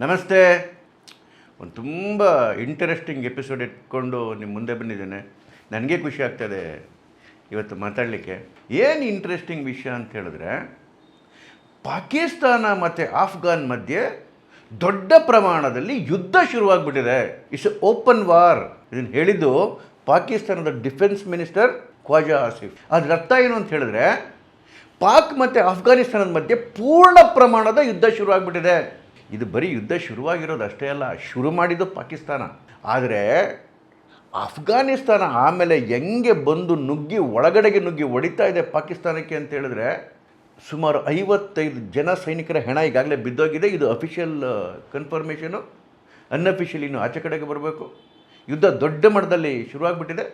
ನಮಸ್ತೆ. ಒಂದು ತುಂಬ ಇಂಟರೆಸ್ಟಿಂಗ್ ಎಪಿಸೋಡ್ ಇಟ್ಕೊಂಡು ನಿಮ್ಮ ಮುಂದೆ ಬಂದಿದ್ದೇನೆ. ನನಗೆ ಖುಷಿ ಆಗ್ತದೆ ಇವತ್ತು ಮಾತಾಡಲಿಕ್ಕೆ. ಏನು ಇಂಟ್ರೆಸ್ಟಿಂಗ್ ವಿಷಯ ಅಂತ ಹೇಳಿದ್ರೆ, ಪಾಕಿಸ್ತಾನ ಮತ್ತು ಆಫ್ಘಾನ್ ಮಧ್ಯೆ ದೊಡ್ಡ ಪ್ರಮಾಣದಲ್ಲಿ ಯುದ್ಧ ಶುರುವಾಗ್ಬಿಟ್ಟಿದೆ. It's open war. ಇದನ್ನು ಹೇಳಿದ್ದು ಪಾಕಿಸ್ತಾನದ ಡಿಫೆನ್ಸ್ ಮಿನಿಸ್ಟರ್ ಖ್ವಾಜಾ ಆಸಿಫ್. ಅದರ ಅರ್ಥ ಏನು ಅಂತ ಹೇಳಿದ್ರೆ, ಪಾಕ್ ಮತ್ತು ಆಫ್ಘಾನಿಸ್ತಾನದ ಮಧ್ಯೆ ಪೂರ್ಣ ಪ್ರಮಾಣದ ಯುದ್ಧ ಶುರುವಾಗ್ಬಿಟ್ಟಿದೆ. ಇದು ಬರೀ ಯುದ್ಧ ಶುರುವಾಗಿರೋದು ಅಷ್ಟೇ ಅಲ್ಲ, ಶುರು ಮಾಡಿದ್ದು ಪಾಕಿಸ್ತಾನ. ಆದರೆ ಅಫ್ಘಾನಿಸ್ತಾನ ಆಮೇಲೆ ಹೆಂಗೆ ಬಂದು ಒಳಗಡೆಗೆ ನುಗ್ಗಿ ಹೊಡಿತಾ ಇದೆ ಪಾಕಿಸ್ತಾನಕ್ಕೆ ಅಂತ ಹೇಳಿದ್ರೆ, ಸುಮಾರು 55 ಜನ ಸೈನಿಕರ ಹೆಣ ಈಗಾಗಲೇ ಬಿದ್ದೋಗಿದೆ. ಇದು ಅಫಿಷಿಯಲ್ ಕನ್ಫರ್ಮೇಷನು. ಅನ್ಅಫಿಷಿಯಲಿನೂ ಆಚೆ ಕಡೆಗೆ ಬರಬೇಕು. ಯುದ್ಧ ದೊಡ್ಡ ಮಟ್ಟದಲ್ಲಿ ಶುರುವಾಗ್ಬಿಟ್ಟಿದೆ.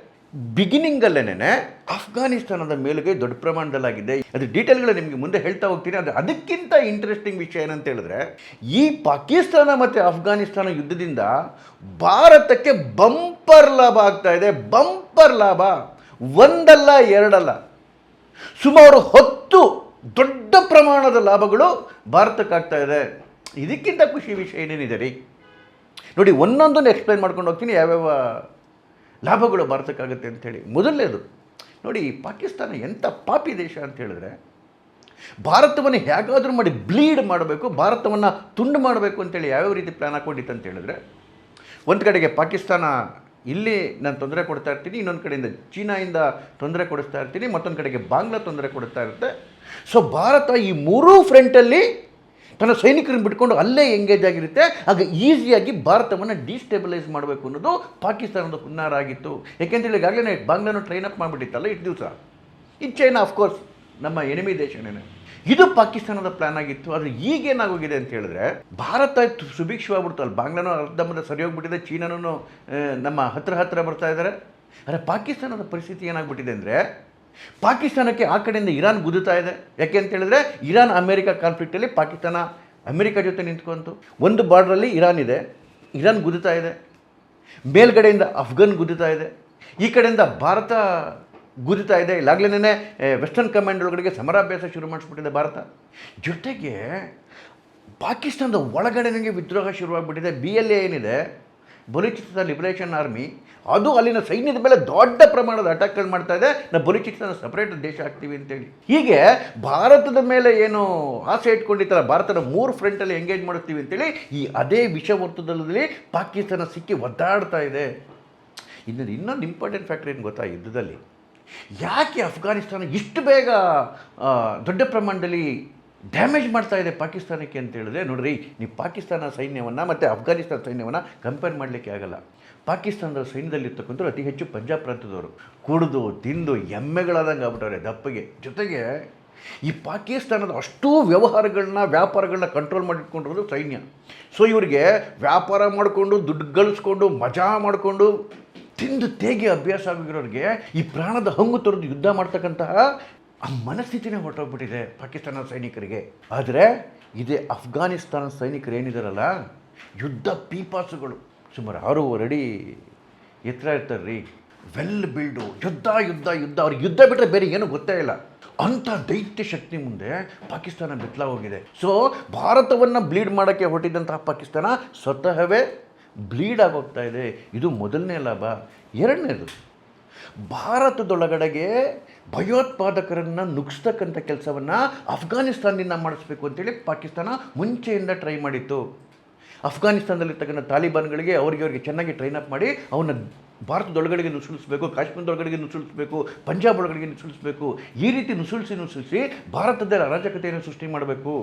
ಬಿಗಿನಿಂಗಲ್ಲೇನೆ ಅಫ್ಘಾನಿಸ್ತಾನದ ಮೇಲುಗೈ ದೊಡ್ಡ ಪ್ರಮಾಣದಲ್ಲಾಗಿದೆ. ಅದು ಡೀಟೇಲ್ಗಳು ನಿಮಗೆ ಮುಂದೆ ಹೇಳ್ತಾ ಹೋಗ್ತೀನಿ. ಆದರೆ ಅದಕ್ಕಿಂತ ಇಂಟ್ರೆಸ್ಟಿಂಗ್ ವಿಷಯ ಏನಂತ ಹೇಳಿದ್ರೆ, ಈ ಪಾಕಿಸ್ತಾನ ಮತ್ತು ಅಫ್ಘಾನಿಸ್ತಾನ ಯುದ್ಧದಿಂದ ಭಾರತಕ್ಕೆ ಬಂಪರ್ ಲಾಭ ಆಗ್ತಾ ಇದೆ. ಬಂಪರ್ ಲಾಭ ಒಂದಲ್ಲ ಎರಡಲ್ಲ, ಸುಮಾರು 10 ದೊಡ್ಡ ಪ್ರಮಾಣದ ಲಾಭಗಳು ಭಾರತಕ್ಕಾಗ್ತಾ ಇದೆ. ಇದಕ್ಕಿಂತ ಖುಷಿ ವಿಷಯ ಏನೇನಿದೆ ರೀ ನೋಡಿ, ಒಂದೊಂದನ್ನು ಎಕ್ಸ್ಪ್ಲೈನ್ ಮಾಡ್ಕೊಂಡು ಹೋಗ್ತೀನಿ ಯಾವ್ಯಾವ ಲಾಭಗಳು ಭಾರತಕ್ಕಾಗುತ್ತೆ ಅಂಥೇಳಿ. ಮೊದಲನೇದು ನೋಡಿ, ಪಾಕಿಸ್ತಾನ ಎಂಥ ಪಾಪಿ ದೇಶ ಅಂತ ಹೇಳಿದ್ರೆ, ಭಾರತವನ್ನು ಹೇಗಾದರೂ ಮಾಡಿ ಬ್ಲೀಡ್ ಮಾಡಬೇಕು, ಭಾರತವನ್ನು ತುಂಡು ಮಾಡಬೇಕು ಅಂತೇಳಿ ಯಾವ್ಯಾವ ರೀತಿ ಪ್ಲ್ಯಾನ್ ಹಾಕ್ಕೊಂಡಿತ್ತು ಅಂತ ಹೇಳಿದ್ರೆ, ಒಂದು ಕಡೆಗೆ ಪಾಕಿಸ್ತಾನ ಇಲ್ಲಿ ನಾನು ತೊಂದರೆ ಕೊಡ್ತಾ ಇರ್ತೀನಿ, ಇನ್ನೊಂದು ಕಡೆಯಿಂದ ಚೀನಾಯಿಂದ ತೊಂದರೆ ಕೊಡಿಸ್ತಾ ಇರ್ತೀನಿ, ಮತ್ತೊಂದು ಕಡೆಗೆ ಬಾಂಗ್ಲಾ ತೊಂದರೆ ಕೊಡ್ತಾ ಇರುತ್ತೆ. ಸೊ ಭಾರತ ಈ ಮೂರೂ ಫ್ರಂಟಲ್ಲಿ ತನ್ನ ಸೈನಿಕರನ್ನು ಬಿಟ್ಕೊಂಡು ಅಲ್ಲೇ ಎಂಗೇಜ್ ಆಗಿರುತ್ತೆ. ಆಗ ಈಸಿಯಾಗಿ ಭಾರತವನ್ನು ಡಿಸ್ಟೆಬಿಲೈಸ್ ಮಾಡಬೇಕು ಅನ್ನೋದು ಪಾಕಿಸ್ತಾನದ ಹುನ್ನಾರ ಆಗಿತ್ತು. ಯಾಕೆಂತೇಳಿ ಈಗಾಗಲೇ ಬಾಂಗ್ಲಾನು ಟ್ರೈನ್ ಅಪ್ ಮಾಡಿಬಿಟ್ಟಿತ್ತಲ್ಲ ಇಷ್ಟು ದಿವಸ. ಇದು ಚೈನಾ ಆಫ್ಕೋರ್ಸ್ ನಮ್ಮ ಎನಿಮಿ ದೇಶನೇ. ಇದು ಪಾಕಿಸ್ತಾನದ ಪ್ಲ್ಯಾನ್ ಆಗಿತ್ತು. ಆದರೆ ಈಗೇನಾಗೋಗಿದೆ ಅಂತ ಹೇಳಿದ್ರೆ, ಭಾರತ ಸುಭಿಕ್ಷವಾಗ್ಬಿಡ್ತು. ಅಲ್ಲಿ ಬಾಂಗ್ಲಾನು ಅರ್ಧಂಬರ್ಧ ಸರಿ ಹೋಗ್ಬಿಟ್ಟಿದೆ, ಚೀನಾನು ನಮ್ಮ ಹತ್ರ ಬರ್ತಾ ಇದ್ದಾರೆ. ಆದರೆ ಪಾಕಿಸ್ತಾನದ ಪರಿಸ್ಥಿತಿ ಏನಾಗ್ಬಿಟ್ಟಿದೆ ಅಂದರೆ, ಪಾಕಿಸ್ತಾನಕ್ಕೆ ಆ ಕಡೆಯಿಂದ ಇರಾನ್ ಗುದ್ದುತ್ತಾ ಇದೆ. ಯಾಕೆ ಅಂತ ಹೇಳಿದ್ರೆ, ಇರಾನ್ ಅಮೇರಿಕಾ ಕಾನ್ಫ್ಲಿಕ್ಟಲ್ಲಿ ಪಾಕಿಸ್ತಾನ ಅಮೇರಿಕಾ ಜೊತೆ ನಿಂತ್ಕೊಂತು. ಒಂದು ಬಾರ್ಡ್ರಲ್ಲಿ ಇರಾನ್ ಇದೆ, ಇರಾನ್ ಗುದ್ದುತ್ತಾ ಇದೆ. ಮೇಲ್ಗಡೆಯಿಂದ ಅಫ್ಘಾನ್ ಗುದ್ದುತ್ತಾ ಇದೆ, ಈ ಕಡೆಯಿಂದ ಭಾರತ ಗುದ್ದುತ್ತಾ ಇದೆ. ಇಲ್ಲಾಗಲೇ ವೆಸ್ಟರ್ನ್ ಕಮಾಂಡ್ ಒಳಗಡೆಗೆ ಸಮರಾಭ್ಯಾಸ ಶುರು ಮಾಡಿಸ್ಬಿಟ್ಟಿದೆ ಭಾರತ. ಜೊತೆಗೆ ಪಾಕಿಸ್ತಾನದ ಒಳಗಡೆಗೆ ವಿದ್ರೋಹ ಶುರುವಾಗ್ಬಿಟ್ಟಿದೆ. BLA ಏನಿದೆ, ಬಲೂಚಿಸ್ತಾನ್ ಲಿಬರೇಷನ್ ಆರ್ಮಿ, ಅದು ಅಲ್ಲಿನ ಸೈನ್ಯದ ಮೇಲೆ ದೊಡ್ಡ ಪ್ರಮಾಣದ ಅಟ್ಯಾಕ್ಗಳು ಮಾಡ್ತಾ ಇದೆ. ನಾವು ಬಲೂಚಿಸ್ತಾನ ಸಪ್ರೇಟ್ ದೇಶ ಆಗ್ತೀವಿ ಅಂತೇಳಿ. ಹೀಗೆ ಭಾರತದ ಮೇಲೆ ಏನು ಆಸೆ ಇಟ್ಕೊಂಡಿತ್ತಲ್ಲ, ಭಾರತದ 3 ಫ್ರಂಟಲ್ಲಿ ಎಂಗೇಜ್ ಮಾಡುತ್ತೀವಿ ಅಂತೇಳಿ, ಈ ಅದೇ ವಿಷವರ್ತುಲದಲ್ಲಿ ಪಾಕಿಸ್ತಾನ ಸಿಕ್ಕಿ ಒದ್ದಾಡ್ತಾ ಇದೆ. ಇನ್ನೊಂದು ಇಂಪಾರ್ಟೆಂಟ್ ಫ್ಯಾಕ್ಟರ್ ಏನು ಗೊತ್ತಾ, ಯುದ್ಧದಲ್ಲಿ ಯಾಕೆ ಅಫ್ಘಾನಿಸ್ತಾನ ಇಷ್ಟು ಬೇಗ ದೊಡ್ಡ ಪ್ರಮಾಣದಲ್ಲಿ ಡ್ಯಾಮೇಜ್ ಮಾಡ್ತಾ ಇದೆ ಪಾಕಿಸ್ತಾನಕ್ಕೆ ಅಂತ ಹೇಳಿದ್ರೆ, ನೋಡ್ರಿ, ನೀವು ಪಾಕಿಸ್ತಾನ ಸೈನ್ಯವನ್ನು ಮತ್ತು ಅಫ್ಘಾನಿಸ್ತಾನ ಸೈನ್ಯವನ್ನು ಕಂಪೇರ್ ಮಾಡಲಿಕ್ಕೆ ಆಗಲ್ಲ. ಪಾಕಿಸ್ತಾನದ ಸೈನ್ಯದಲ್ಲಿರ್ತಕ್ಕಂಥವ್ರು ಅತಿ ಹೆಚ್ಚು ಪಂಜಾಬ್ ಪ್ರಾಂತ್ಯದವರು. ಕುಡಿದು ತಿಂದು ಎಮ್ಮೆಗಳಾದಂಗೆ ಆಗ್ಬಿಟ್ಟವ್ರೆ ದಪ್ಪಗೆ. ಜೊತೆಗೆ ಈ ಪಾಕಿಸ್ತಾನದ ಅಷ್ಟೂ ವ್ಯಾಪಾರಗಳನ್ನ ಕಂಟ್ರೋಲ್ ಮಾಡಿಟ್ಕೊಂಡಿರೋದು ಸೈನ್ಯ. ಸೊ ಇವರಿಗೆ ವ್ಯಾಪಾರ ಮಾಡಿಕೊಂಡು ದುಡ್ಡು ಗಳಿಸ್ಕೊಂಡು ಮಜಾ ಮಾಡಿಕೊಂಡು ತಿಂದು ತೇಗಿ ಅಭ್ಯಾಸ ಆಗಿರೋರಿಗೆ ಈ ಪ್ರಾಣದ ಹಂಗು ತೊರೆದು ಯುದ್ಧ ಮಾಡ್ತಕ್ಕಂತಹ ಆ ಮನಸ್ಥಿತಿನೇ ಹೊರಟೋಗ್ಬಿಟ್ಟಿದೆ ಪಾಕಿಸ್ತಾನದ ಸೈನಿಕರಿಗೆ. ಆದರೆ ಇದೇ ಅಫ್ಘಾನಿಸ್ತಾನ ಸೈನಿಕರು ಏನಿದಾರಲ್ಲ, ಯುದ್ಧ ಪೀಪಾಸುಗಳು, ಸುಮಾರು 6.5 ಅಡಿ ಎತ್ತರ ಇರ್ತಾರೆ ರೀ, ವೆಲ್ ಬಿಲ್ಡು, ಯುದ್ಧ ಅವ್ರಿಗೆ ಯುದ್ಧ ಬಿಟ್ಟರೆ ಬೇರೆ ಏನೂ ಗೊತ್ತೇ ಇಲ್ಲ. ಅಂಥ ದೈತ್ಯ ಶಕ್ತಿ ಮುಂದೆ ಪಾಕಿಸ್ತಾನ ಬೆತ್ತಲ ಹೋಗಿದೆ. ಸೊ ಭಾರತವನ್ನು ಬ್ಲೀಡ್ ಮಾಡೋಕ್ಕೆ ಹೊರಟಿದ್ದಂತಹ ಪಾಕಿಸ್ತಾನ ಸ್ವತಃವೇ ಬ್ಲೀಡ್ ಆಗೋಗ್ತಾ ಇದೆ. ಇದು ಮೊದಲನೇ ಲಾಭ. ಎರಡನೇದು, ಭಾರತದೊಳಗಡೆಗೆ ಭಯೋತ್ಪಾದಕರನ್ನು ನುಗ್ಗಿಸ್ತಕ್ಕಂಥ ಕೆಲಸವನ್ನು ಅಫ್ಘಾನಿಸ್ತಾನದಿಂದ ಮಾಡಿಸ್ಬೇಕು ಅಂತೇಳಿ ಪಾಕಿಸ್ತಾನ ಮುಂಚೆಯಿಂದ ಟ್ರೈ ಮಾಡಿತ್ತು. ಅಫ್ಘಾನಿಸ್ತಾನದಲ್ಲಿರ್ತಕ್ಕಂಥ ತಾಲಿಬಾನ್ಗಳಿಗೆ ಅವ್ರಿಗೆ ಚೆನ್ನಾಗಿ ಟ್ರೈನ್ ಅಪ್ ಮಾಡಿ ಅವನ್ನ ಭಾರತದೊಳಗಡೆಗೆ ನುಸುಳಿಸ್ಬೇಕು, ಕಾಶ್ಮೀರದೊಳಗಡೆಗೆ ನುಸುಳಿಸ್ಬೇಕು, ಪಂಜಾಬ್ ಒಳಗಡೆಗೆ ನುಸುಳಿಸ್ಬೇಕು. ಈ ರೀತಿ ನುಸುಳಿಸಿ ಭಾರತದ ಅರಾಜಕತೆಯನ್ನು ಸೃಷ್ಟಿ ಮಾಡಬೇಕು.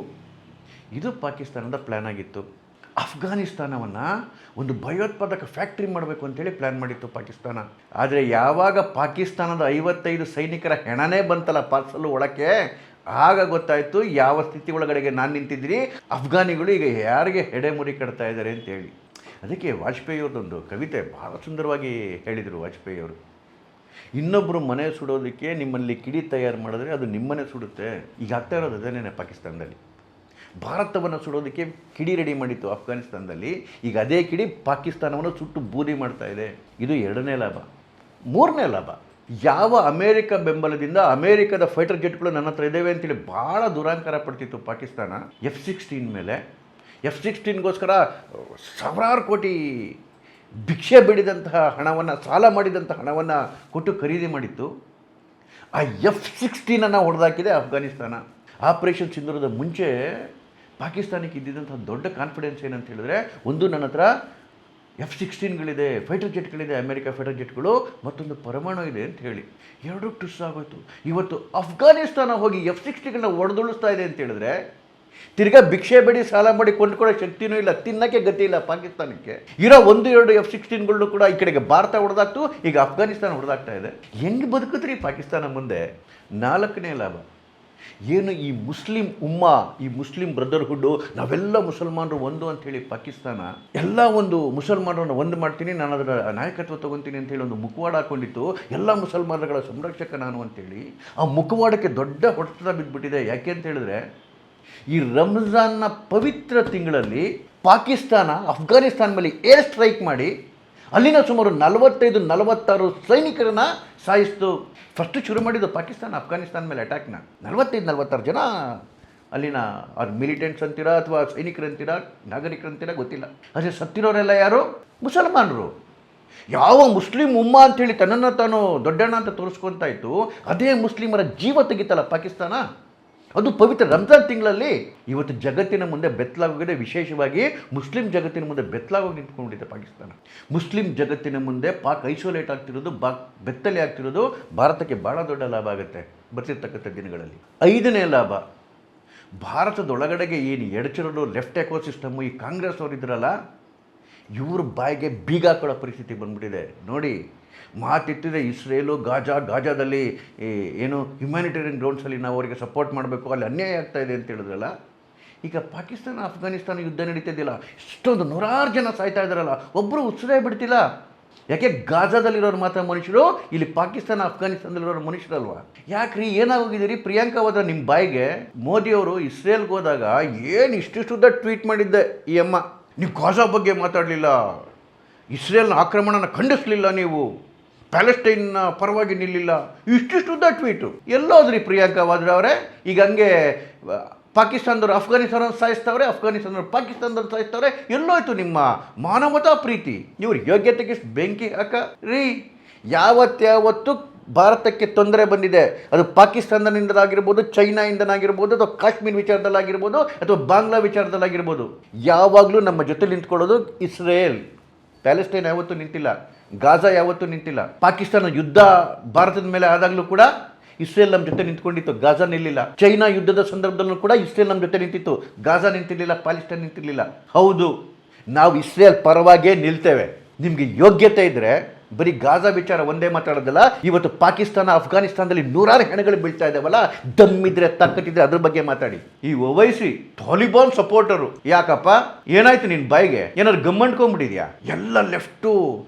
ಇದು ಪಾಕಿಸ್ತಾನದ ಪ್ಲ್ಯಾನ್ ಆಗಿತ್ತು. ಅಫ್ಘಾನಿಸ್ತಾನವನ್ನು ಒಂದು ಭಯೋತ್ಪಾದಕ ಫ್ಯಾಕ್ಟ್ರಿ ಮಾಡಬೇಕು ಅಂತೇಳಿ ಪ್ಲ್ಯಾನ್ ಮಾಡಿತ್ತು ಪಾಕಿಸ್ತಾನ. ಆದರೆ ಯಾವಾಗ ಪಾಕಿಸ್ತಾನದ 55 ಸೈನಿಕರ ಹೆಣನೇ ಬಂತಲ್ಲ ಪಾರ್ಸಲ್ ಒಳಕ್ಕೆ, ಆಗ ಗೊತ್ತಾಯಿತು ಯಾವ ಸ್ಥಿತಿ ಒಳಗಡೆಗೆ ನಾನು ನಿಂತಿದ್ದೀನಿ, ಅಫ್ಘಾನಿಗಳು ಈಗ ಯಾರಿಗೆ ಹೆಡೆಮುರಿ ಕಟ್ತಾ ಇದ್ದಾರೆ ಅಂತೇಳಿ. ಅದಕ್ಕೆ ವಾಜಪೇಯಿ ಅವ್ರದ್ದೊಂದು ಕವಿತೆ ಭಾಳ ಸುಂದರವಾಗಿ ಹೇಳಿದರು. ವಾಜಪೇಯಿ ಅವರು, ಇನ್ನೊಬ್ಬರು ಮನೆ ಸುಡೋದಕ್ಕೆ ನಿಮ್ಮಲ್ಲಿ ಕಿಡಿ ತಯಾರು ಮಾಡಿದ್ರೆ ಅದು ನಿಮ್ಮನೆ ಸುಡುತ್ತೆ. ಈಗ ಆಗ್ತಾ ಇರೋದು ಅದೇನೇ ಪಾಕಿಸ್ತಾನದಲ್ಲಿ. ಭಾರತವನ್ನು ಸುಡೋದಕ್ಕೆ ಕಿಡಿ ರೆಡಿ ಮಾಡಿತ್ತು ಅಫ್ಘಾನಿಸ್ತಾನದಲ್ಲಿ, ಈಗ ಅದೇ ಕಿಡಿ ಪಾಕಿಸ್ತಾನವನ್ನು ಸುಟ್ಟು ಬೂದಿ ಮಾಡ್ತಾ ಇದೆ. ಇದು ಎರಡನೇ ಲಾಭ. ಮೂರನೇ ಲಾಭ, ಯಾವ ಅಮೇರಿಕ ಬೆಂಬಲದಿಂದ ಅಮೇರಿಕದ ಫೈಟರ್ ಜೆಟ್ಗಳು ನನ್ನ ಹತ್ರ ಇದ್ದೇವೆ ಅಂತೇಳಿ ಭಾಳ ದುರಾಂಕಾರ ಪಡ್ತಿತ್ತು ಪಾಕಿಸ್ತಾನ F-16 ಮೇಲೆ. F-16ಗೋಸ್ಕರ ಸಾವಿರಾರು ಕೋಟಿ ಭಿಕ್ಷೆ ಬೇಡಿದಂತಹ ಹಣವನ್ನು, ಸಾಲ ಮಾಡಿದಂಥ ಹಣವನ್ನು ಕೊಟ್ಟು ಖರೀದಿ ಮಾಡಿತ್ತು. ಆ F-16 ಹೊಡೆದಾಕಿದೆ ಅಫ್ಘಾನಿಸ್ತಾನ. ಆಪರೇಷನ್ ಸಿಂಧೂರದ ಮುಂಚೆ ಪಾಕಿಸ್ತಾನಕ್ಕೆ ಇದ್ದಿದ್ದಂಥ ದೊಡ್ಡ ಕಾನ್ಫಿಡೆನ್ಸ್ ಏನಂತ ಹೇಳಿದ್ರೆ, ಒಂದು ನನ್ನ ಹತ್ರ F-16ಗಳಿದೆ, ಫೈಟರ್ ಜೆಟ್ಗಳಿದೆ, ಅಮೆರಿಕ ಫೈಟರ್ ಜೆಟ್ಗಳು, ಮತ್ತೊಂದು ಪರಮಾಣು ಇದೆ ಅಂತ ಹೇಳಿ. ಎರಡೂ ಟುಸ್ ಆಗೋಯ್ತು. ಇವತ್ತು ಅಫ್ಘಾನಿಸ್ತಾನ ಹೋಗಿ F-16ಗಳನ್ನ ಒಡೆದುಳಿಸ್ತಾ ಇದೆ ಅಂತ ಹೇಳಿದ್ರೆ, ತಿರ್ಗಾ ಭಿಕ್ಷೆ ಬೇಡಿ ಸಾಲ ಮಾಡಿ ಕೊಂಡ್ಕೊಳ್ಳೋ ಶಕ್ತಿನೂ ಇಲ್ಲ, ತಿನ್ನಕ್ಕೆ ಗತಿ ಇಲ್ಲ ಪಾಕಿಸ್ತಾನಕ್ಕೆ. ಇರೋ 1-2 F-16ಗಳನ್ನು ಕೂಡ ಈ ಕಡೆಗೆ ಭಾರತ ಹೊಡೆದಾಕ್ತು, ಈಗ ಅಫ್ಘಾನಿಸ್ತಾನ ಹೊಡೆದಾಗ್ತಾ ಇದೆ. ಹೆಂಗೆ ಬದುಕುತ್ರಿ ಪಾಕಿಸ್ತಾನ ಮುಂದೆ? 4ನೇ ಲಾಭ ಏನು, ಈ ಮುಸ್ಲಿಂ ಉಮ್ಮಾ, ಈ ಮುಸ್ಲಿಂ ಬ್ರದರ್ಹುಡ್ಡು, ನಾವೆಲ್ಲ ಮುಸಲ್ಮಾನರು ಒಂದು ಅಂಥೇಳಿ ಪಾಕಿಸ್ತಾನ ಎಲ್ಲ ಒಂದು ಮುಸಲ್ಮಾನರನ್ನು ಒಂದು ಮಾಡ್ತೀನಿ, ನಾನು ಅದರ ನಾಯಕತ್ವ ತೊಗೊತೀನಿ ಅಂತೇಳಿ ಒಂದು ಮುಖವಾಡ ಹಾಕ್ಕೊಂಡಿತ್ತು, ಎಲ್ಲ ಮುಸಲ್ಮಾನರುಗಳ ಸಂರಕ್ಷಕ ನಾನು ಅಂತೇಳಿ. ಆ ಮುಖವಾಡಕ್ಕೆ ದೊಡ್ಡ ಹೊಡೆತ ಬಿದ್ದುಬಿಟ್ಟಿದೆ. ಯಾಕೆ ಅಂತ ಹೇಳಿದ್ರೆ, ಈ ರಂಜಾನ್ನ ಪವಿತ್ರ ತಿಂಗಳಲ್ಲಿ ಪಾಕಿಸ್ತಾನ ಅಫ್ಘಾನಿಸ್ತಾನ ಮೇಲೆ ಏರ್ ಸ್ಟ್ರೈಕ್ ಮಾಡಿ ಅಲ್ಲಿನ ಸುಮಾರು 45-46 ಸೈನಿಕರನ್ನು ಸಾಯಿಸ್ತು. ಫಸ್ಟು ಶುರು ಮಾಡಿದ್ದು ಪಾಕಿಸ್ತಾನ ಅಫ್ಘಾನಿಸ್ತಾನ ಮೇಲೆ ಅಟ್ಯಾಕ್ನ. 45-46 ಜನ ಅಲ್ಲಿನ ಅವ್ರ ಮಿಲಿಟೆಂಟ್ಸ್ ಅಂತೀರಾ ಅಥವಾ ಸೈನಿಕರಂತೀರಾ ನಾಗರಿಕರಂತೀರಾ ಗೊತ್ತಿಲ್ಲ, ಆದರೆ ಸತ್ತಿರೋರೆಲ್ಲ ಯಾರು? ಮುಸಲ್ಮಾನರು. ಯಾವ ಮುಸ್ಲಿಂ ಉಮ್ಮಾ ಅಂಥೇಳಿ ತನ್ನನ್ನು ತಾನು ದೊಡ್ಡಣ್ಣ ಅಂತ ತೋರಿಸ್ಕೊತಾ ಇತ್ತು, ಅದೇ ಮುಸ್ಲಿಮರ ಜೀವ ತೆಗಿತಲ್ಲ ಪಾಕಿಸ್ತಾನ. ಅದು ಪವಿತ್ರ ರಂಜಾನ್ ತಿಂಗಳಲ್ಲಿ ಇವತ್ತು ಜಗತ್ತಿನ ಮುಂದೆ ಬೆತ್ತಲಾಗೋಗಿದೆ. ವಿಶೇಷವಾಗಿ ಮುಸ್ಲಿಂ ಜಗತ್ತಿನ ಮುಂದೆ ಬೆತ್ತಲಾಗೋಗಿ ನಿಂತ್ಕೊಂಡಿದೆ ಪಾಕಿಸ್ತಾನ. ಮುಸ್ಲಿಂ ಜಗತ್ತಿನ ಮುಂದೆ ಪಾಕ್ ಐಸೋಲೇಟ್ ಆಗ್ತಿರೋದು, ಬೆತ್ತಲೆ ಆಗ್ತಿರೋದು ಭಾರತಕ್ಕೆ ಭಾಳ ದೊಡ್ಡ ಲಾಭ ಆಗುತ್ತೆ ಬರ್ತಿರ್ತಕ್ಕಂಥ ದಿನಗಳಲ್ಲಿ. 5ನೇ ಲಾಭ, ಭಾರತದೊಳಗಡೆಗೆ ಏನು ಎಡಚರಲು ಲೆಫ್ಟ್ ಎಕೋ ಸಿಸ್ಟಮು, ಈ ಕಾಂಗ್ರೆಸ್ ಅವರಿದ್ರಲ್ಲ, ಇವ್ರ ಬಾಯಿಗೆ ಬೀಗ ಹಾಕೊಳ್ಳೋ ಪರಿಸ್ಥಿತಿ ಬಂದ್ಬಿಟ್ಟಿದೆ. ನೋಡಿ, ಮಾತಿತ್ತಿದೆ ಇಸ್ರೇಲು ಗಾಜಾದಲ್ಲಿ ಏನು ಹ್ಯುಮ್ಯಾನಿಟೇರಿಯನ್ ಗ್ರೌಂಡ್ಸಲ್ಲಿ ನಾವು ಅವರಿಗೆ ಸಪೋರ್ಟ್ ಮಾಡಬೇಕು, ಅಲ್ಲಿ ಅನ್ಯಾಯ ಆಗ್ತಾ ಇದೆ ಅಂತ ಹೇಳಿದ್ರಲ್ಲ. ಈಗ ಪಾಕಿಸ್ತಾನ ಅಫ್ಘಾನಿಸ್ತಾನ ಯುದ್ಧ ನಡೀತಿದ್ದಿಲ್ಲ, ಇಷ್ಟೊಂದು 100 ಜನ ಸಾಯ್ತಾ ಇದ್ದಾರಲ್ಲ, ಒಬ್ಬರು ಉಸಿರೇ ಬಿಡ್ತಿಲ್ಲ. ಯಾಕೆ? ಗಾಜಾದಲ್ಲಿರೋರು ಮಾತ್ರ ಮನುಷ್ಯರು, ಇಲ್ಲಿ ಪಾಕಿಸ್ತಾನ ಅಫ್ಘಾನಿಸ್ತಾನದಲ್ಲಿರೋರು ಮನುಷ್ಯರಲ್ವಾ? ಯಾಕ್ರಿ ಏನಾಗೋಗಿದ್ದೀರಿ? ಪ್ರಿಯಾಂಕಾ ಹೋದ ನಿಮ್ಮ ಬಾಯಿಗೆ ಮೋದಿಯವರು ಇಸ್ರೇಲ್ಗೆ ಹೋದಾಗ ಏನು ಇಷ್ಟಿಷ್ಟುದ್ದ ಟ್ವೀಟ್ ಮಾಡಿದ್ದೆ ಈ ಅಮ್ಮ, ನೀವು ಗಾಜಾ ಬಗ್ಗೆ ಮಾತಾಡಲಿಲ್ಲ, ಇಸ್ರೇಲ್ನ ಆಕ್ರಮಣನ ಖಂಡಿಸಲಿಲ್ಲ, ನೀವು ಪ್ಯಾಲೆಸ್ಟೈನ್ನ ಪರವಾಗಿ ನಿಲ್ಲಿಲ್ಲ, ಇಷ್ಟಿಷ್ಟುದ್ದ ಟ್ವೀಟು. ಎಲ್ಲೋದ್ರಿ ಪ್ರಿಯಾಂಕಾ ವಾದ್ರಾ ಅವರೇ? ಈಗ ಹಂಗೆ ಪಾಕಿಸ್ತಾನದವ್ರು ಅಫ್ಘಾನಿಸ್ತಾನವ್ರು ಸಾಯಿಸ್ತವ್ರೆ, ಅಫ್ಘಾನಿಸ್ತಾನದವ್ರು ಪಾಕಿಸ್ತಾನದವ್ರು ಸಾಯಿಸ್ತವ್ರೆ. ಎಲ್ಲೋಯ್ತು ನಿಮ್ಮ ಮಾನವತಾ ಪ್ರೀತಿ? ಇವ್ರ ಯೋಗ್ಯತೆಗೆ ಬೆಂಕಿ ಹಾಕ ರೀ. ಯಾವತ್ತು ಭಾರತಕ್ಕೆ ತೊಂದರೆ ಬಂದಿದೆ, ಅದು ಪಾಕಿಸ್ತಾನದಿಂದಾಗಿರ್ಬೋದು, ಚೈನಾಯಿಂದನಾಗಿರ್ಬೋದು, ಅಥವಾ ಕಾಶ್ಮೀರ್ ವಿಚಾರದಲ್ಲಾಗಿರ್ಬೋದು, ಅಥವಾ ಬಾಂಗ್ಲಾ ವಿಚಾರದಲ್ಲಾಗಿರ್ಬೋದು, ಯಾವಾಗಲೂ ನಮ್ಮ ಜೊತೆ ನಿಂತ್ಕೊಳ್ಳೋದು ಇಸ್ರೇಲ್. ಪ್ಯಾಲೆಸ್ಟೈನ್ ಯಾವತ್ತೂ ನಿಂತಿಲ್ಲ, ಗಾಜಾ ಯಾವತ್ತೂ ನಿಂತಿಲ್ಲ. ಪಾಕಿಸ್ತಾನ ಯುದ್ಧ ಭಾರತದ ಮೇಲೆ ಆದಾಗಲೂ ಕೂಡ ಇಸ್ರೇಲ್ ನಮ್ಮ ಜೊತೆ ನಿಂತ್ಕೊಂಡಿತ್ತು, ಗಾಜಾ ನಿಲ್ಲಿಲ್ಲ. ಚೈನಾ ಯುದ್ಧದ ಸಂದರ್ಭದಲ್ಲೂ ಕೂಡ ಇಸ್ರೇಲ್ ನಮ್ಮ ಜೊತೆ ನಿಂತಿತ್ತು, ಗಾಜಾ ನಿಂತಿರಲಿಲ್ಲ, ಪ್ಯಾಲೆಸ್ಟೈನ್ ನಿಂತಿರಲಿಲ್ಲ. ಹೌದು, ನಾವು ಇಸ್ರೇಲ್ ಪರವಾಗೇ ನಿಲ್ತೇವೆ. ನಿಮಗೆ ಯೋಗ್ಯತೆ ಇದ್ದರೆ ಬರೀ ಗಾಜಾ ವಿಚಾರ ಒಂದೇ ಮಾತಾಡೋದಲ್ಲ, ಇವತ್ತು ಪಾಕಿಸ್ತಾನ ಅಫ್ಘಾನಿಸ್ತಾನದಲ್ಲಿ 100 ಹೆಣಗಳು ಬೀಳ್ತಾ ಇದ್ದಾವಲ್ಲ, ದಮ್ಮಿದ್ರೆ ತಾಕತ್ತಿದ್ರೆ ಅದ್ರ ಬಗ್ಗೆ ಮಾತಾಡಿ. ಈ ಒವೈಸಿ ತಾಲಿಬಾನ್ ಸಪೋರ್ಟರು. ಯಾಕಪ್ಪ, ಏನಾಯ್ತು ನಿನ್ನ ಬಾಯಿಗೆ? ಏನಾದ್ರು ಗಮ್ಮಂಡ್ಕೊಂಡ್ಬಿಟ್ಟಿದ್ಯಾ? ಎಲ್ಲ ಲೆಫ್ಟು,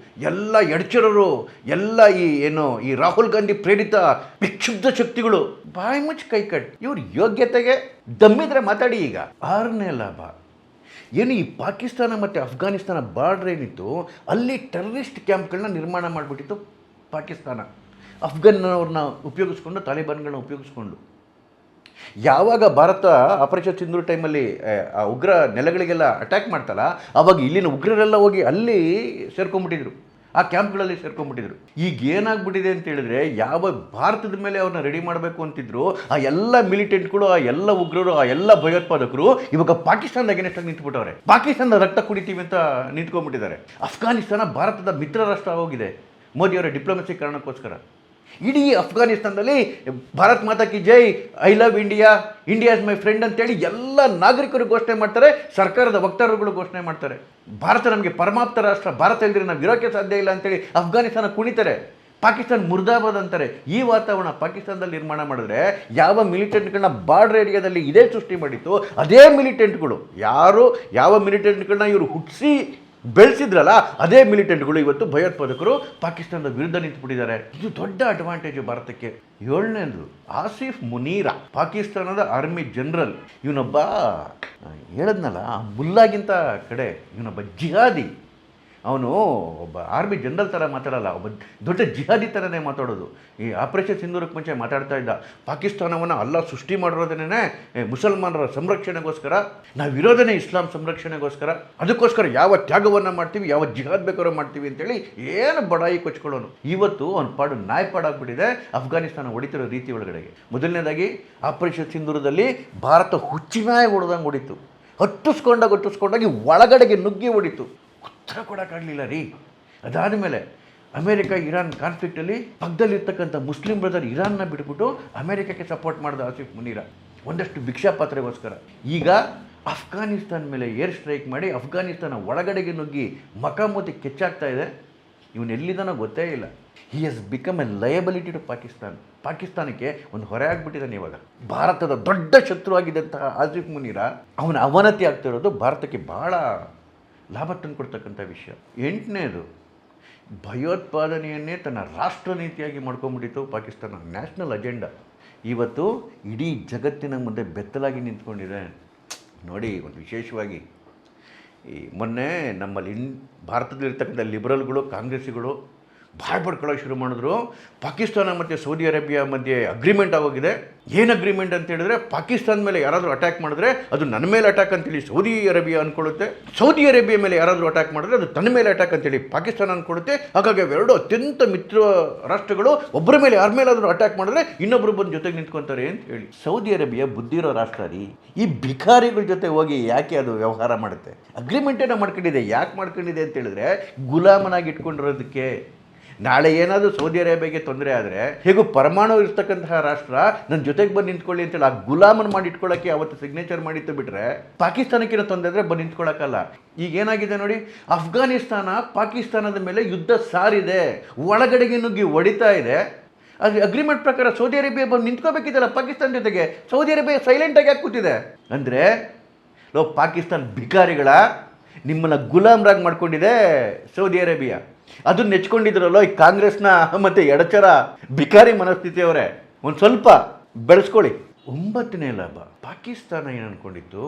ಎಲ್ಲ ಎಡಚರರು, ಎಲ್ಲ ಈ ರಾಹುಲ್ ಗಾಂಧಿ ಪ್ರೇರಿತ ವಿಕ್ಷುಬ್ಧ ಶಕ್ತಿಗಳು ಬಾಯಿ ಮುಚ್ಚಿ ಕೈ ಕಟ್. ಇವ್ರ ಯೋಗ್ಯತೆಗೆ ದಮ್ಮಿದ್ರೆ ಮಾತಾಡಿ. ಈಗ 6ನೇ ಲಾಭ ಏನು, ಈ ಪಾಕಿಸ್ತಾನ ಮತ್ತು ಅಫ್ಘಾನಿಸ್ತಾನ ಬಾರ್ಡ್ರ್ ಏನಿತ್ತು, ಅಲ್ಲಿ ಟೆರರಿಸ್ಟ್ ಕ್ಯಾಂಪ್ಗಳನ್ನ ನಿರ್ಮಾಣ ಮಾಡಿಬಿಟ್ಟಿತ್ತು ಪಾಕಿಸ್ತಾನ. ಅಫ್ಘಾನ್ನವ್ರನ್ನ ಉಪಯೋಗಿಸ್ಕೊಂಡು, ತಾಲಿಬಾನ್ಗಳನ್ನ ಉಪಯೋಗಿಸ್ಕೊಂಡು. ಯಾವಾಗ ಭಾರತ ಆಪರೇಷನ್ ಸಿಂಧೂರ್ ಟೈಮಲ್ಲಿ ಆ ಉಗ್ರ ನೆಲೆಗಳಿಗೆಲ್ಲ ಅಟ್ಯಾಕ್ ಮಾಡ್ತಲ್ಲ, ಆವಾಗ ಇಲ್ಲಿನ ಉಗ್ರರೆಲ್ಲ ಹೋಗಿ ಅಲ್ಲಿ ಸೇರ್ಕೊಂಡ್ಬಿಟ್ಟಿದ್ರು, ಆ ಕ್ಯಾಂಪ್ಗಳಲ್ಲಿ ಸೇರ್ಕೊಂಡ್ಬಿಟ್ಟಿದ್ರು. ಈಗ ಏನಾಗ್ಬಿಟ್ಟಿದೆ ಅಂತ ಹೇಳಿದ್ರೆ, ಯಾವ ಭಾರತದ ಮೇಲೆ ಅವ್ರನ್ನ ರೆಡಿ ಮಾಡಬೇಕು ಅಂತಿದ್ರು, ಆ ಎಲ್ಲ ಮಿಲಿಟೆಂಟ್ಗಳು, ಆ ಎಲ್ಲ ಉಗ್ರರು, ಆ ಎಲ್ಲ ಭಯೋತ್ಪಾದಕರು ಇವಾಗ ಪಾಕಿಸ್ತಾನದ ಅಗೇನೆಸ್ಟಾಗಿ ನಿಂತ್ಬಿಟ್ಟವ್ರೆ. ಪಾಕಿಸ್ತಾನದ ರಕ್ತ ಕುಡಿತೀವಿ ಅಂತ ನಿಂತ್ಕೊಂಡ್ಬಿಟ್ಟಿದ್ದಾರೆ. ಅಫ್ಘಾನಿಸ್ತಾನ ಭಾರತದ ಮಿತ್ರ ರಾಷ್ಟ್ರ ಹೋಗಿದೆ ಮೋದಿಯವರ ಡಿಪ್ಲೊಮೆಸಿ ಕಾರಣಕ್ಕೋಸ್ಕರ. ಇಡೀ ಅಫ್ಘಾನಿಸ್ತಾನದಲ್ಲಿ ಭಾರತ್ ಮಾತಾ ಕಿ ಜೈ, I love India, India is my friend ಅಂತೇಳಿ ಎಲ್ಲ ನಾಗರಿಕರು ಘೋಷಣೆ ಮಾಡ್ತಾರೆ, ಸರ್ಕಾರದ ವಕ್ತಾರರುಗಳು ಘೋಷಣೆ ಮಾಡ್ತಾರೆ. ಭಾರತ ನಮಗೆ ಪರಮಾಪ್ತ ರಾಷ್ಟ್ರ, ಭಾರತ ಇಲ್ಲದ್ರೆ ನಾವು ಇರೋಕ್ಕೆ ಸಾಧ್ಯ ಇಲ್ಲ ಅಂತೇಳಿ ಅಫ್ಘಾನಿಸ್ತಾನ ಕುಣಿತಾರೆ. ಪಾಕಿಸ್ತಾನ ಮುರ್ದಾಬಾದ್ ಅಂತಾರೆ. ಈ ವಾತಾವರಣ ಪಾಕಿಸ್ತಾನದಲ್ಲಿ ನಿರ್ಮಾಣ ಮಾಡಿದ್ರೆ, ಯಾವ ಮಿಲಿಟೆಂಟ್ಗಳನ್ನ ಬಾರ್ಡರ್ ಏರಿಯಾದಲ್ಲಿ ಇದೇ ಸೃಷ್ಟಿ ಮಾಡಿತ್ತು, ಅದೇ ಮಿಲಿಟೆಂಟ್ಗಳು, ಯಾವ ಮಿಲಿಟೆಂಟ್ಗಳನ್ನ ಇವರು ಹುಟ್ಟಿಸಿ ಬೆಳೆಸಿದ್ರಲ್ಲ, ಅದೇ ಮಿಲಿಟೆಂಟ್ಗಳು ಇವತ್ತು ಭಯೋತ್ಪಾದಕರು ಪಾಕಿಸ್ತಾನದ ವಿರುದ್ಧ ನಿಂತುಬಿಟ್ಟಿದ್ದಾರೆ. ಇದು ದೊಡ್ಡ ಅಡ್ವಾಂಟೇಜು ಭಾರತಕ್ಕೆ. 7ನೇದು, ಆಸಿಫ್ ಮುನೀರಾ, ಪಾಕಿಸ್ತಾನದ ಆರ್ಮಿ ಜನರಲ್. ಇವನೊಬ್ಬ ಹೇಳದ್ನಲ್ಲ, ಮುಲ್ಲಾಗಿಂತ ಕಡೆ ಇವನೊಬ್ಬ ಜಿಹಾದಿ. ಅವನು ಒಬ್ಬ ಆರ್ಮಿ ಜನರಲ್ ಥರ ಮಾತಾಡಲ್ಲ, ಒಬ್ಬ ದೊಡ್ಡ ಜಿಹಾದಿ ಥರನೇ ಮಾತಾಡೋದು. ಈ ಆಪರೇಷನ್ ಸಿಂಧೂರಕ್ಕೆ ಮುಂಚೆ ಮಾತಾಡ್ತಾ ಇದ್ದ, ಪಾಕಿಸ್ತಾನವನ್ನು ಅಲ್ಲ ಸೃಷ್ಟಿ ಮಾಡಿರೋದನ್ನೇ ಮುಸಲ್ಮಾನರ ಸಂರಕ್ಷಣೆಗೋಸ್ಕರ, ನಾವಿರೋದನ್ನೇ ಇಸ್ಲಾಂ ಸಂರಕ್ಷಣೆಗೋಸ್ಕರ, ಅದಕ್ಕೋಸ್ಕರ ಯಾವ ತ್ಯಾಗವನ್ನು ಮಾಡ್ತೀವಿ, ಯಾವ ಜಿಹಾದ್ ಬೇಕಾದ್ರೂ ಮಾಡ್ತೀವಿ ಅಂತೇಳಿ ಏನು ಬಡಾಯಿ ಕೊಚ್ಕೊಳ್ಳೋನು. ಇವತ್ತು ಅವನ ಪಾಡು ನಾಯ್ಪಾಡಾಗ್ಬಿಟ್ಟಿದೆ ಅಫ್ಘಾನಿಸ್ತಾನ ಹೊಡಿತಿರೋ ರೀತಿ ಒಳಗಡೆಗೆ. ಮೊದಲನೇದಾಗಿ ಆಪರೇಷನ್ ಸಿಂಧೂರದಲ್ಲಿ ಭಾರತ ಹುಚ್ಚಿನಾಯಿ ಹೊಡೆದಂಗೆ ಹೊಡಿತು, ಹೊಟ್ಟಿಸ್ಕೊಂಡಾಗಿ ಒಳಗಡೆಗೆ ನುಗ್ಗಿ ಹೊಡಿತು, ಉತ್ತರ ಕೊಡೋಕ್ಕಾಗಲಿಲ್ಲ ರೀ. ಅದಾದ ಮೇಲೆ ಅಮೇರಿಕ ಇರಾನ್ ಕಾನ್ಫ್ಲಿಕ್ಟಲ್ಲಿ ಪಕ್ಕದಲ್ಲಿರ್ತಕ್ಕಂಥ ಮುಸ್ಲಿಂ ಬ್ರದರ್ ಇರಾನ್ನ ಬಿಟ್ಬಿಟ್ಟು ಅಮೇರಿಕಕ್ಕೆ ಸಪೋರ್ಟ್ ಮಾಡಿದ ಆಸಿಫ್ ಮುನೀರ ಒಂದಷ್ಟು ಭಿಕ್ಷಾ ಪಾತ್ರೆಗೋಸ್ಕರ. ಈಗ ಅಫ್ಘಾನಿಸ್ತಾನ ಮೇಲೆ ಏರ್ ಸ್ಟ್ರೈಕ್ ಮಾಡಿ ಅಫ್ಘಾನಿಸ್ತಾನ ಒಳಗಡೆಗೆ ನುಗ್ಗಿ ಮಕಾಮೂತಿ ಕೆಚ್ಚಾಗ್ತಾ ಇದೆ. ಇವನು ಎಲ್ಲಿದ್ದಾನೋ ಗೊತ್ತೇ ಇಲ್ಲ. He has become a liability to ಪಾಕಿಸ್ತಾನಕ್ಕೆ ಒಂದು ಹೊರೆ ಆಗಿಬಿಟ್ಟಿದ್ದಾನೆ. ಇವಾಗ ಭಾರತದ ದೊಡ್ಡ ಶತ್ರು ಆಗಿದ್ದಂತಹ ಆಸಿಫ್ ಮುನೀರ ಅವನ ಅವನತಿ ಆಗ್ತಿರೋದು ಭಾರತಕ್ಕೆ ಭಾಳ ಲಾಭ ತಂದುಕೊಡ್ತಕ್ಕಂಥ ವಿಷಯ. 8ನೇದು, ಭಯೋತ್ಪಾದನೆಯನ್ನೇ ತನ್ನ ರಾಷ್ಟ್ರ ನೀತಿಯಾಗಿ ಮಾಡ್ಕೊಂಡ್ಬಿಟ್ಟಿತ್ತು ಪಾಕಿಸ್ತಾನ. ನ್ಯಾಷನಲ್ ಅಜೆಂಡಾ ಇವತ್ತು ಇಡೀ ಜಗತ್ತಿನ ಮುಂದೆ ಬೆತ್ತಲಾಗಿ ನಿಂತ್ಕೊಂಡಿದೆ. ನೋಡಿ, ಒಂದು ವಿಶೇಷವಾಗಿ ಈ ಮೊನ್ನೆ ನಮ್ಮಲ್ಲಿ ಭಾರತದಲ್ಲಿರ್ತಕ್ಕಂಥ ಲಿಬರಲ್ಗಳು, ಕಾಂಗ್ರೆಸ್ಸಿಗಳು ಭಾಳ ಪಡ್ಕೊಳ್ಳೋಕೆ ಶುರು ಮಾಡಿದ್ರು. ಪಾಕಿಸ್ತಾನ ಮತ್ತು ಸೌದಿ ಅರೇಬಿಯಾ ಮಧ್ಯೆ ಅಗ್ರಿಮೆಂಟ್ ಆಗೋಗಿದೆ. ಏನು ಅಗ್ರಿಮೆಂಟ್ ಅಂತ ಹೇಳಿದ್ರೆ, ಪಾಕಿಸ್ತಾನ ಮೇಲೆ ಯಾರಾದರೂ ಅಟ್ಯಾಕ್ ಮಾಡಿದ್ರೆ ಅದು ನನ್ನ ಮೇಲೆ ಅಟ್ಯಾಕ್ ಅಂತೇಳಿ ಸೌದಿ ಅರೇಬಿಯಾ ಅಂದ್ಕೊಳ್ಳುತ್ತೆ, ಸೌದಿ ಅರೇಬಿಯಾ ಮೇಲೆ ಯಾರಾದರೂ ಅಟ್ಯಾಕ್ ಮಾಡಿದ್ರೆ ಅದು ತನ್ನ ಮೇಲೆ ಅಟ್ಯಾಕ್ ಅಂತೇಳಿ ಪಾಕಿಸ್ತಾನ ಅಂದ್ಕೊಳ್ಳುತ್ತೆ. ಹಾಗಾಗಿ ಅವೆರಡು ಅತ್ಯಂತ ಮಿತ್ರ ರಾಷ್ಟ್ರಗಳು ಒಬ್ಬರ ಮೇಲೆ ಯಾರ ಮೇಲಾದರೂ ಅಟ್ಯಾಕ್ ಮಾಡಿದ್ರೆ ಇನ್ನೊಬ್ಬರು ಬಂದು ಜೊತೆಗೆ ನಿಂತ್ಕೊತಾರೆ ಅಂತ ಹೇಳಿ. ಸೌದಿ ಅರೇಬಿಯಾ ಬುದ್ಧಿರೋ ರಾಷ್ಟ್ರ ರೀ. ಈ ಭಿಕಾರಿಗಳ ಜೊತೆ ಹೋಗಿ ಯಾಕೆ ಅದು ವ್ಯವಹಾರ ಮಾಡುತ್ತೆ? ಅಗ್ರಿಮೆಂಟೇನೋ ಮಾಡ್ಕೊಂಡಿದೆ. ಯಾಕೆ ಮಾಡ್ಕೊಂಡಿದೆ ಅಂತ ಹೇಳಿದ್ರೆ, ಗುಲಾಮನಾಗಿ ಇಟ್ಕೊಂಡಿರೋದಕ್ಕೆ. ನಾಳೆ ಏನಾದರೂ ಸೌದಿ ಅರೇಬಿಯಾಗೆ ತೊಂದರೆ ಆದರೆ, ಹೇಗೂ ಪರಮಾಣು ಇರ್ತಕ್ಕಂತಹ ರಾಷ್ಟ್ರ ನನ್ನ ಜೊತೆಗೆ ಬಂದು ನಿಂತ್ಕೊಳ್ಳಿ ಅಂತೇಳಿ ಆ ಗುಲಾಮನ್ ಮಾಡಿ ಇಟ್ಕೊಳ್ಳೋಕ್ಕೆ ಅವತ್ತು ಸಿಗ್ನೇಚರ್ ಮಾಡಿತ್ತು ಬಿಟ್ಟರೆ, ಪಾಕಿಸ್ತಾನಕ್ಕಿರೋ ತೊಂದರೆ ಆದರೆ ಬಂದು ನಿಂತ್ಕೊಳ್ಳೋಕ್ಕಲ್ಲ. ಈಗ ಏನಾಗಿದೆ ನೋಡಿ, ಅಫ್ಘಾನಿಸ್ತಾನ ಪಾಕಿಸ್ತಾನದ ಮೇಲೆ ಯುದ್ಧ ಸಾರಿದೆ, ಒಳಗಡೆಗೆ ನುಗ್ಗಿ ಹೊಡಿತಾ ಇದೆ. ಅದು ಅಗ್ರಿಮೆಂಟ್ ಪ್ರಕಾರ ಸೌದಿ ಅರೇಬಿಯಾ ಬಂದು ನಿಂತ್ಕೋಬೇಕಿದ್ದಲ್ಲ ಪಾಕಿಸ್ತಾನ ಜೊತೆಗೆ. ಸೌದಿ ಅರೇಬಿಯಾ ಸೈಲೆಂಟಾಗಿ ಯಾಕೆ ಕೂತಿದೆ ಅಂದರೆ, ಪಾಕಿಸ್ತಾನ ಭಿಕಾರಿಗಳ ನಿಮ್ಮನ್ನು ಗುಲಾಮ್ರಾಗಿ ಮಾಡ್ಕೊಂಡಿದೆ ಸೌದಿ ಅರೇಬಿಯಾ. ಅದನ್ನ ನೆಚ್ಕೊಂಡಿದ್ರಲ್ಲೋ ಈ ಕಾಂಗ್ರೆಸ್ನ ಮತ್ತು ಎಡಚರ ಭಿಕಾರಿ ಮನಸ್ಥಿತಿಯವರೇ, ಒಂದು ಸ್ವಲ್ಪ ಬೆಳೆಸ್ಕೊಳ್ಳಿ. 9ನೇ ಲಾಭ, ಪಾಕಿಸ್ತಾನ ಏನು ಅಂದ್ಕೊಂಡಿತ್ತು,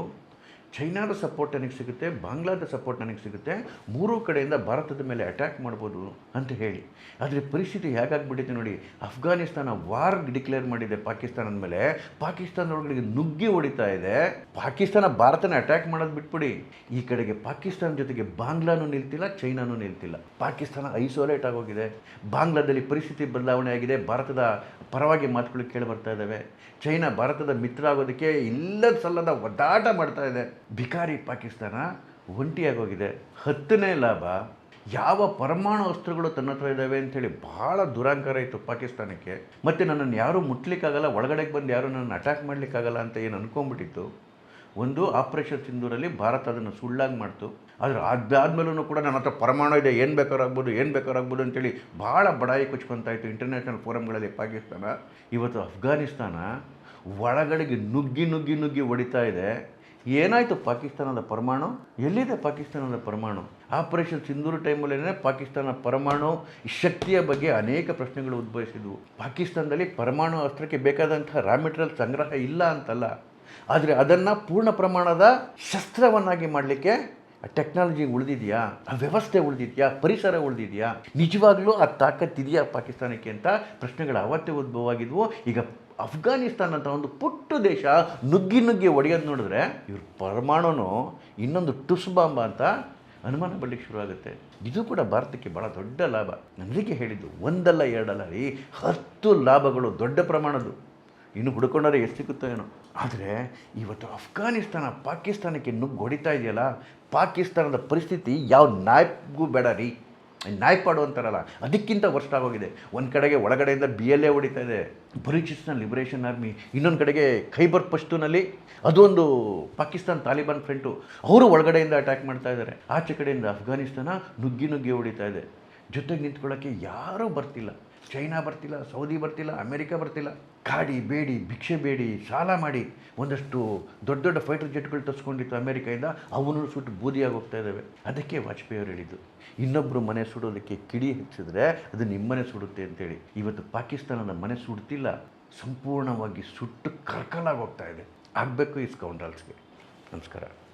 ಚೈನಾದ ಸಪೋರ್ಟ್ ನನಗೆ ಸಿಗುತ್ತೆ, ಬಾಂಗ್ಲಾದ ಸಪೋರ್ಟ್ ನನಗೆ ಸಿಗುತ್ತೆ, 3 ಕಡೆಯಿಂದ ಭಾರತದ ಮೇಲೆ ಅಟ್ಯಾಕ್ ಮಾಡ್ಬೋದು ಅಂತ ಹೇಳಿ. ಆದರೆ ಪರಿಸ್ಥಿತಿ ಹೇಗಾಗ್ಬಿಟ್ಟಿದೆ ನೋಡಿ. ಅಫ್ಘಾನಿಸ್ತಾನ ವಾರ್ ಡಿಕ್ಲೇರ್ ಮಾಡಿದೆ ಪಾಕಿಸ್ತಾನದ ಮೇಲೆ, ಪಾಕಿಸ್ತಾನದೊಳಗಡೆ ನುಗ್ಗಿ ಹೊಡಿತಾ ಇದೆ. ಪಾಕಿಸ್ತಾನ ಭಾರತನ ಅಟ್ಯಾಕ್ ಮಾಡೋದು ಬಿಟ್ಬಿಡಿ, ಈ ಕಡೆಗೆ ಪಾಕಿಸ್ತಾನ ಜೊತೆಗೆ ಬಾಂಗ್ಲಾನೂ ನಿಲ್ತಿಲ್ಲ, ಚೈನಾನೂ ನಿಲ್ತಿಲ್ಲ. ಪಾಕಿಸ್ತಾನ ಐಸೋಲೇಟ್ ಆಗೋಗಿದೆ. ಬಾಂಗ್ಲಾದಲ್ಲಿ ಪರಿಸ್ಥಿತಿ ಬದಲಾವಣೆ ಆಗಿದೆ. ಭಾರತದ ಪರವಾಗಿ ಮಾತುಗಳು ಕೇಳಿ ಬರ್ತಾ ಇದ್ದಾವೆ. ಚೈನಾ ಭಾರತದ ಮಿತ್ರ ಆಗೋದಕ್ಕೆ ಇಲ್ಲದ ಸಲ್ಲದ ಒದ್ದಾಟ ಮಾಡ್ತಾ ಇದೆ. ಭಿಕಾರಿ ಪಾಕಿಸ್ತಾನ ಒಂಟಿಯಾಗೋಗಿದೆ. 10ನೇ ಲಾಭ, ಯಾವ ಪರಮಾಣು ಅಸ್ತ್ರಗಳು ತನ್ನ ಹತ್ರ ಇದ್ದಾವೆ ಅಂಥೇಳಿ ಭಾಳ ದುರಾಂಕಾರ ಇತ್ತು ಪಾಕಿಸ್ತಾನಕ್ಕೆ. ಮತ್ತು ನನ್ನನ್ನು ಯಾರೂ ಮುಟ್ಲಿಕ್ಕಾಗಲ್ಲ, ಒಳಗಡೆಗೆ ಬಂದು ಯಾರೂ ನನ್ನನ್ನು ಅಟ್ಯಾಕ್ ಮಾಡಲಿಕ್ಕಾಗಲ್ಲ ಅಂತ ಏನು ಅಂದ್ಕೊಂಡ್ಬಿಟ್ಟಿತ್ತು. ಒಂದು ಆಪರೇಷನ್ ಸಿಂಧೂರಲ್ಲಿ ಭಾರತ ಅದನ್ನು ಸುಳ್ಳಾಗಿ ಮಾಡ್ತು. ಆದರೆ ಅದಾದಮೇಲೂ ಕೂಡ ನನ್ನ ಹತ್ರ ಪರಮಾಣು ಇದೆ, ಏನು ಬೇಕಾರಾಗ್ಬೋದು ಅಂತೇಳಿ ಭಾಳ ಬಡಾಯಿ ಕೊಚ್ಕೊತಾ ಇತ್ತು ಇಂಟರ್ನ್ಯಾಷನಲ್ ಫೋರಮ್ಗಳಲ್ಲಿ ಪಾಕಿಸ್ತಾನ. ಇವತ್ತು ಅಫ್ಘಾನಿಸ್ತಾನ ಒಳಗಡೆಗೆ ನುಗ್ಗಿ ಹೊಡಿತಾ ಇದೆ. ಏನಾಯಿತು ಪಾಕಿಸ್ತಾನದ ಪರಮಾಣು? ಎಲ್ಲಿದೆ ಪಾಕಿಸ್ತಾನದ ಪರಮಾಣು? ಆಪರೇಷನ್ ಸಿಂಧೂರು ಟೈಮಲ್ಲೇ ಪಾಕಿಸ್ತಾನ ಪರಮಾಣು ಶಕ್ತಿಯ ಬಗ್ಗೆ ಅನೇಕ ಪ್ರಶ್ನೆಗಳು ಉದ್ಭವಿಸಿದ್ವು. ಪಾಕಿಸ್ತಾನದಲ್ಲಿ ಪರಮಾಣು ಅಸ್ತ್ರಕ್ಕೆ ಬೇಕಾದಂಥ ರಾ ಮೆಟೀರಿಯಲ್ ಸಂಗ್ರಹ ಇಲ್ಲ ಅಂತಲ್ಲ, ಆದರೆ ಅದನ್ನು ಪೂರ್ಣ ಪ್ರಮಾಣದ ಶಸ್ತ್ರವನ್ನಾಗಿ ಮಾಡಲಿಕ್ಕೆ ಟೆಕ್ನಾಲಜಿ ಉಳಿದಿದೆಯಾ, ಆ ವ್ಯವಸ್ಥೆ ಉಳಿದಿದೆಯಾ, ಪರಿಸರ ಉಳಿದಿದೆಯಾ, ನಿಜವಾಗ್ಲೂ ಆ ತಾಕತ್ತಿದೆಯಾ ಪಾಕಿಸ್ತಾನಕ್ಕೆ ಅಂತ ಪ್ರಶ್ನೆಗಳು ಅವತ್ತೇ ಉದ್ಭವ ಆಗಿದ್ವು. ಈಗ ಅಫ್ಘಾನಿಸ್ತಾನ ಅಂತ ಒಂದು ಪುಟ್ಟ ದೇಶ ನುಗ್ಗಿ ಹೊಡೆಯೋದು ನೋಡಿದ್ರೆ, ಇವ್ರ ಪರಮಾಣುನು ಇನ್ನೊಂದು ಟುಸ್ ಬಾಂಬ ಅಂತ ಅನುಮಾನ ಪಡಲಿಕ್ಕೆ ಶುರುವಾಗುತ್ತೆ. ಇದು ಕೂಡ ಭಾರತಕ್ಕೆ ಭಾಳ ದೊಡ್ಡ ಲಾಭ. ನನಗೆ ಹೇಳಿದ್ದು ಒಂದಲ್ಲ ಎರಡಲ್ಲ ರೀ, 10 ಲಾಭಗಳು ದೊಡ್ಡ ಪ್ರಮಾಣದ್ದು. ಇನ್ನು ಹುಡ್ಕೊಂಡ್ರೆ ಎಷ್ಟು ಸಿಗುತ್ತೋ ಏನೋ. ಆದರೆ ಇವತ್ತು ಅಫ್ಘಾನಿಸ್ತಾನ ಪಾಕಿಸ್ತಾನಕ್ಕೆ ನುಗ್ಗಿ ಹೊಡಿತಾ ಇದೆಯಲ್ಲ, ಪಾಕಿಸ್ತಾನದ ಪರಿಸ್ಥಿತಿ ಯಾವ ನಾಯ್ಗೂ ಬೇಡ ರೀ. ನಾಯ್ಪಾಡು ಅಂತಾರಲ್ಲ, ಅದಕ್ಕಿಂತ ವರ್ಸ್ಟ್ ಆಗೋಗಿದೆ. ಒಂದು ಕಡೆಗೆ ಒಳಗಡೆಯಿಂದ BLA ಹೊಡಿತಾ ಇದೆ, ಬಲೂಚಿಸ್ತಾನ್ ಲಿಬರೇಷನ್ ಆರ್ಮಿ. ಇನ್ನೊಂದು ಕಡೆಗೆ ಖೈಬರ್ ಪಶ್ತೂನಲ್ಲಿ ಅದೊಂದು ಪಾಕಿಸ್ತಾನ್ ತಾಲಿಬಾನ್ ಫ್ರಂಟು, ಅವರು ಒಳಗಡೆಯಿಂದ ಅಟ್ಯಾಕ್ ಮಾಡ್ತಾ ಇದ್ದಾರೆ. ಆಚೆ ಕಡೆಯಿಂದ ಅಫ್ಘಾನಿಸ್ತಾನ ನುಗ್ಗಿ ಹೊಡಿತಾ ಇದೆ. ಜೊತೆಗೆ ನಿಂತ್ಕೊಳ್ಳೋಕ್ಕೆ ಯಾರೂ ಬರ್ತಿಲ್ಲ. ಚೈನಾ ಬರ್ತಿಲ್ಲ, ಸೌದಿ ಬರ್ತಿಲ್ಲ, ಅಮೇರಿಕ ಬರ್ತಿಲ್ಲ. ಕಾಡಿ ಬೇಡಿ, ಭಿಕ್ಷೆ ಬೇಡಿ, ಸಾಲ ಮಾಡಿ ಒಂದಷ್ಟು ದೊಡ್ಡ ಫೈಟರ್ ಜೆಟ್ಗಳು ತರಿಸ್ಕೊಂಡಿತ್ತು ಅಮೇರಿಕೆಯಿಂದ, ಅವನು ಸುಟ್ಟು ಬೂದಿಯಾಗಿ ಹೋಗ್ತಾ ಇದ್ದಾವೆ. ಅದಕ್ಕೆ ವಾಜಪೇಯಿ ಅವರು ಹೇಳಿದ್ದು, ಇನ್ನೊಬ್ಬರು ಮನೆ ಸುಡೋದಕ್ಕೆ ಕಿಡಿ ಹೆಚ್ಚಿದ್ರೆ ಅದು ನಿಮ್ಮನೆ ಸುಡುತ್ತೆ ಅಂತೇಳಿ. ಇವತ್ತು ಪಾಕಿಸ್ತಾನದ ಮನೆ ಸುಡ್ತಿಲ್ಲ, ಸಂಪೂರ್ಣವಾಗಿ ಸುಟ್ಟು ಕರ್ಕಲಾಗಿ ಹೋಗ್ತಾ ಇದೆ. ಆಗಬೇಕು ಈ ಸ್ಕೌಂಡ್ರಲ್ಸ್ಗೆ. ನಮಸ್ಕಾರ.